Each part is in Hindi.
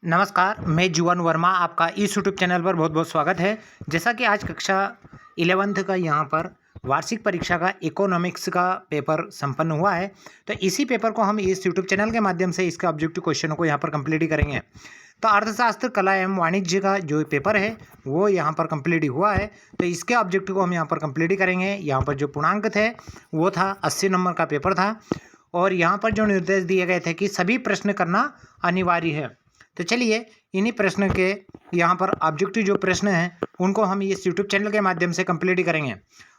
नमस्कार, मैं जुवन वर्मा आपका इस यूट्यूब चैनल पर बहुत बहुत स्वागत है। जैसा कि आज कक्षा 11th का यहाँ पर वार्षिक परीक्षा का इकोनॉमिक्स का पेपर संपन्न हुआ है, तो इसी पेपर को हम इस यूट्यूब चैनल के माध्यम से इसके ऑब्जेक्टिव क्वेश्चनों को यहाँ पर कंप्लीट ही करेंगे। तो अर्थशास्त्र, कला एवं वाणिज्य का जो पेपर है वो यहाँ पर कंप्लीट ही हुआ है, तो इसके ऑब्जेक्टिव को हम यहाँ पर कंप्लीट ही करेंगे। यहाँ पर जो पूर्णांक थे वो था 80 नंबर का पेपर था, और यहाँ पर जो निर्देश दिए गए थे कि सभी प्रश्न करना अनिवार्य है। तो चलिए इन्हीं प्रश्न के यहाँ पर ऑब्जेक्टिव जो प्रश्न हैं उनको हम इस यूट्यूब चैनल के माध्यम से कंप्लीट ही करेंगे।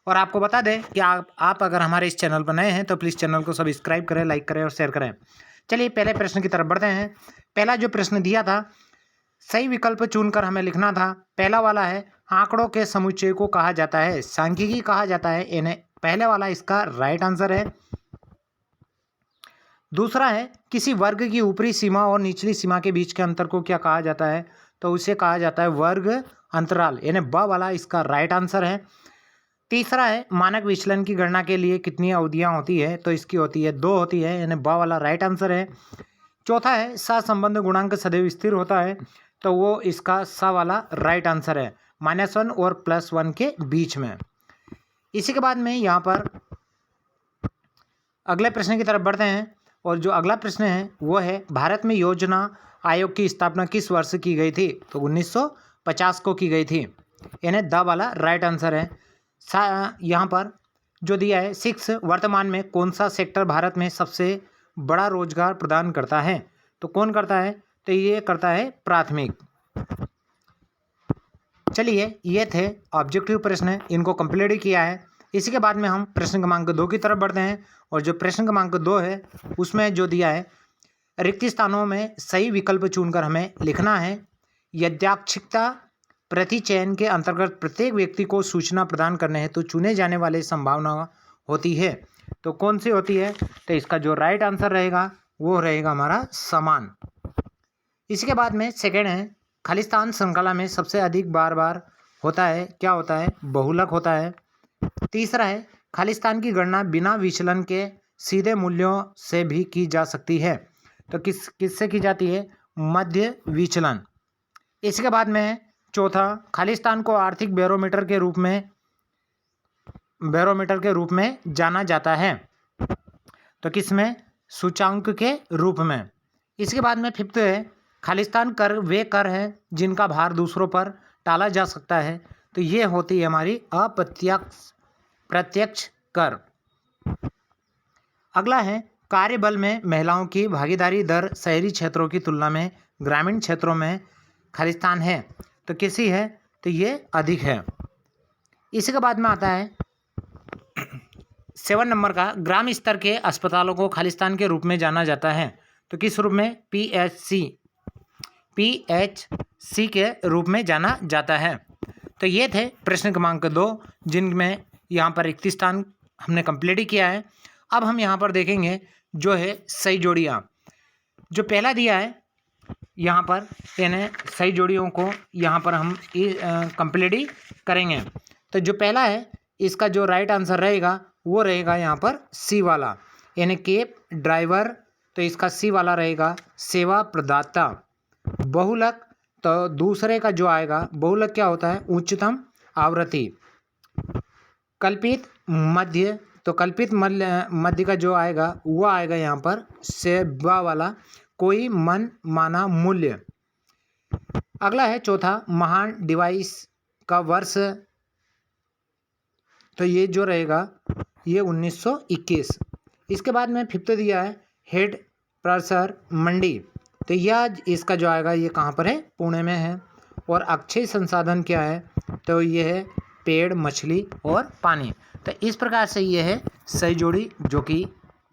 और आपको बता दें कि आप अगर हमारे इस चैनल पर नए हैं तो प्लीज़ चैनल को सब्सक्राइब करें, लाइक करें और शेयर करें। चलिए पहले प्रश्न की तरफ बढ़ते हैं। पहला जो प्रश्न दिया था, सही विकल्प चुनकर हमें लिखना था। पहला वाला है, आंकड़ों के समुच्चय को कहा जाता है सांख्यिकी कहा जाता है। इन्हें पहले वाला इसका राइट आंसर है। दूसरा है, किसी वर्ग की ऊपरी सीमा और निचली सीमा के बीच के अंतर को क्या कहा जाता है, तो उसे कहा जाता है वर्ग अंतराल, यानी ब वाला इसका राइट आंसर है। तीसरा है, मानक विचलन की गणना के लिए कितनी अवधियां होती है, तो इसकी होती है 2 होती है, यानी ब वाला राइट आंसर है। चौथा है, सहसंबंध गुणांक सदैव स्थिर होता है, तो वो इसका स वाला राइट आंसर है, -1 और +1 के बीच में। इसी के बाद में यहाँ पर अगले प्रश्न की तरफ बढ़ते हैं, और जो अगला प्रश्न है वो है, भारत में योजना आयोग की स्थापना किस वर्ष की गई थी, तो 1950 को की गई थी, यानी द वाला राइट आंसर है। यहाँ पर जो दिया है 6, वर्तमान में कौन सा सेक्टर भारत में सबसे बड़ा रोजगार प्रदान करता है, तो कौन करता है, तो ये करता है प्राथमिक। चलिए ये थे ऑब्जेक्टिव प्रश्न, इनको कंप्लीट ही किया है। इसी के बाद में हम प्रश्न क्रमांक 2 की तरफ बढ़ते हैं, और जो प्रश्न क्रमांक 2 है उसमें जो दिया है, रिक्त स्थानों में सही विकल्प चुनकर हमें लिखना है। यद्याक्षिकता प्रतिचयन के अंतर्गत प्रत्येक व्यक्ति को सूचना प्रदान करने हेतु चुने जाने वाले संभावना होती है, तो कौन सी होती है, तो इसका जो राइट आंसर रहेगा वो रहेगा हमारा समान। इसके बाद में सेकेंड है, खालिस्तान श्रृंखला में सबसे अधिक बार होता है, क्या होता है, बहुलक होता है। तीसरा है, खालिस्तान की गणना बिना विचलन के सीधे मूल्यों से भी की जा सकती है, तो किससे की जाती है, मध्य विचलन। इसके बाद में है चौथा, खालिस्तान को आर्थिक बैरोमीटर के रूप में जाना जाता है, तो किसमें, सूचांक के रूप में। इसके बाद में फिफ्थ है, खालिस्तान कर वे कर हैं जिनका भार दूसरों पर टाला जा सकता है, तो ये होती है हमारी प्रत्यक्ष कर। अगला है, कार्यबल में महिलाओं की भागीदारी दर शहरी क्षेत्रों की तुलना में ग्रामीण क्षेत्रों में खालिस्तान है, तो कैसी है, तो ये अधिक है। इसी के बाद में आता है 7 नंबर का, ग्राम स्तर के अस्पतालों को खालिस्तान के रूप में जाना जाता है, तो किस रूप में, PHC के रूप में जाना जाता है। तो ये थे प्रश्न क्रमांक 2, जिनमें यहाँ पर 31 स्थान हमने कंप्लीट ही किया है। अब हम यहाँ पर देखेंगे जो है सही जोड़ियाँ। जो पहला दिया है यहाँ पर, यानी सही जोड़ियों को यहाँ पर हम कंप्लीट ही करेंगे। तो जो पहला है इसका जो राइट आंसर रहेगा वो रहेगा यहाँ पर सी वाला, यानी कैब ड्राइवर, तो इसका सी वाला रहेगा सेवा प्रदाता। बहुलक, तो दूसरे का जो आएगा बहुलक क्या होता है, उच्चतम आवृत्ति। कल्पित मध्य, तो कल्पित मध्य का जो आएगा वो आएगा यहाँ पर सेवा वाला, कोई मन माना मूल्य। अगला है चौथा, महान डिवाइस का वर्ष, तो ये जो रहेगा ये 1921। इसके बाद में फिफ्थ दिया है, हेड प्रेशर मंडी, तो यह इसका जो आएगा ये कहाँ पर है, पुणे में है। और अक्षय संसाधन क्या है, तो ये है पेड़, मछली और पानी। तो इस प्रकार से ये है सही जोड़ी जो कि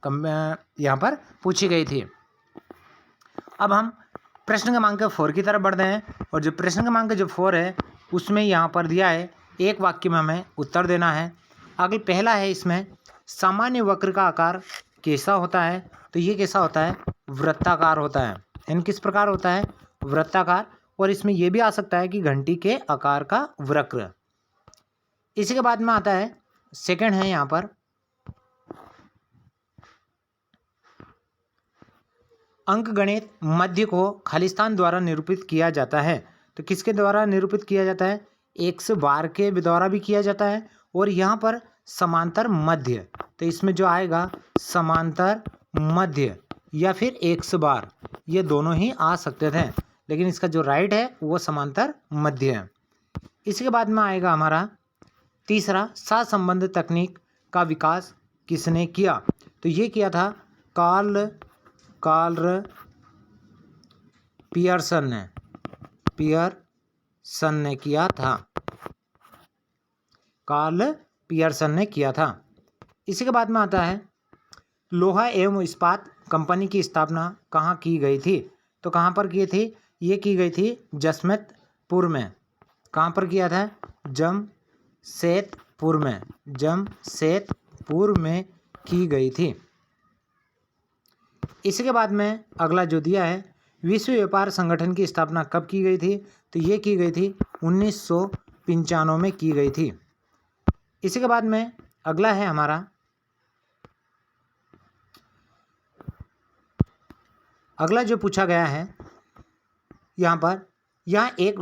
यहाँ पर पूछी गई थी। अब हम प्रश्न क्रमांक 4 की तरफ बढ़ते हैं, और जो प्रश्न क्रमांक जो 4 है उसमें यहाँ पर दिया है, एक वाक्य में हमें उत्तर देना है। अगले पहला है, इसमें सामान्य वक्र का आकार कैसा होता है, तो ये कैसा होता है, वृत्ताकार होता है। यानी किस प्रकार होता है, वृत्ताकार। और इसमें यह भी आ सकता है कि घंटी के आकार का वक्र। इसी के बाद में आता है सेकंड है यहाँ पर, अंकगणित मध्य को खालिस्तान द्वारा निरूपित किया जाता है। तो किसके द्वारा निरूपित किया जाता है? एक्स बार के द्वारा भी किया जाता है और यहाँ पर समांतर मध्य, तो इसमें जो आएगा समांतर मध्य या फिर एक्स बार, ये दोनों ही आ सकते थे, लेकिन इसका जो राइट है वो समांतर मध्य है। इसके बाद में आएगा हमारा तीसरा, सहसंबंध तकनीक का विकास किसने किया? तो ये किया था कार्ल पियर्सन ने किया था। कार्ल पियर्सन ने किया था। इसी के बाद में आता है लोहा एवं इस्पात कंपनी की स्थापना कहाँ की गई थी? तो कहाँ पर की थी? ये की गई थी जमशेदपुर में। कहाँ पर किया था? जमशेदपुर में की गई थी। इसके बाद में अगला जो दिया है, विश्व व्यापार संगठन की स्थापना कब की गई थी? तो ये की गई थी 1995 में की गई थी। इसी के बाद में अगला है हमारा, अगला जो पूछा गया है यहाँ एक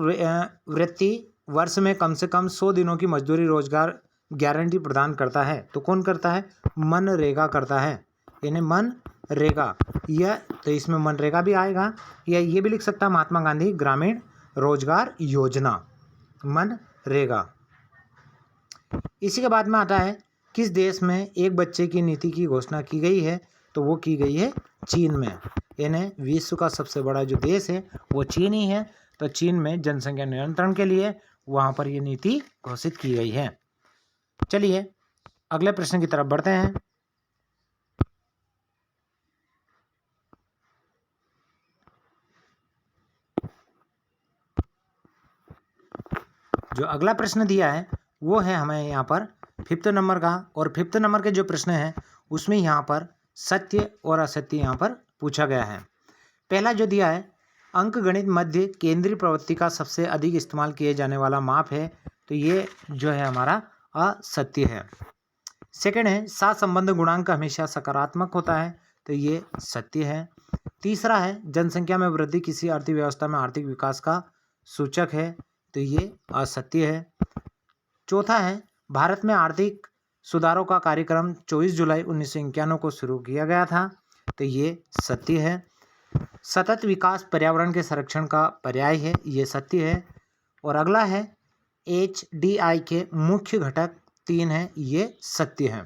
वृत्ति वर्ष में कम से कम 100 दिनों की मजदूरी रोजगार गारंटी प्रदान करता है। तो कौन करता है? मनरेगा करता है, यानी मनरेगा। यह तो इसमें मनरेगा भी आएगा, या ये भी लिख सकता है महात्मा गांधी ग्रामीण रोजगार योजना, मनरेगा। इसी के बाद में आता है किस देश में एक बच्चे की नीति की घोषणा की गई है? तो वो की गई है चीन में, यानी विश्व का सबसे बड़ा जो देश है वो चीन ही है। तो चीन में जनसंख्या नियंत्रण के लिए वहाँ पर ये नीति घोषित की गई है। चलिए अगले प्रश्न की तरफ बढ़ते हैं। जो अगला प्रश्न दिया है वो है हमें यहाँ पर 5th नंबर का, और 5th नंबर के जो प्रश्न है उसमें यहाँ पर सत्य और असत्य यहाँ पर पूछा गया है। पहला जो दिया है, अंकगणित मध्य केंद्रीय प्रवृत्ति का सबसे अधिक इस्तेमाल किए जाने वाला माप है। तो ये जो है हमारा असत्य है। सेकंड है, सहसंबंध गुणांक हमेशा सकारात्मक होता है। तो ये सत्य है। तीसरा है, जनसंख्या में वृद्धि किसी अर्थव्यवस्था में आर्थिक विकास का सूचक है। तो ये असत्य है। चौथा है, भारत में आर्थिक सुधारों का कार्यक्रम 24 जुलाई 1991 को शुरू किया गया था। तो ये सत्य है। सतत विकास पर्यावरण के संरक्षण का पर्याय है। ये सत्य है। और अगला है, HDI के मुख्य घटक 3 हैं। ये सत्य है।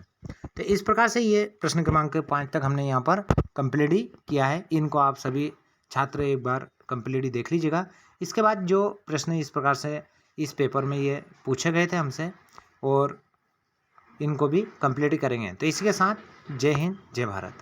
तो इस प्रकार से ये प्रश्न क्रमांक 5 तक हमने यहाँ पर कंप्लीट ही किया है। इनको आप सभी छात्र एक बार कंप्लीट ही देख लीजिएगा। इसके बाद जो प्रश्न इस प्रकार से इस पेपर में ये पूछे गए थे हमसे, और इनको भी कंप्लीट करेंगे। तो इसी के साथ जय हिंद, जय भारत।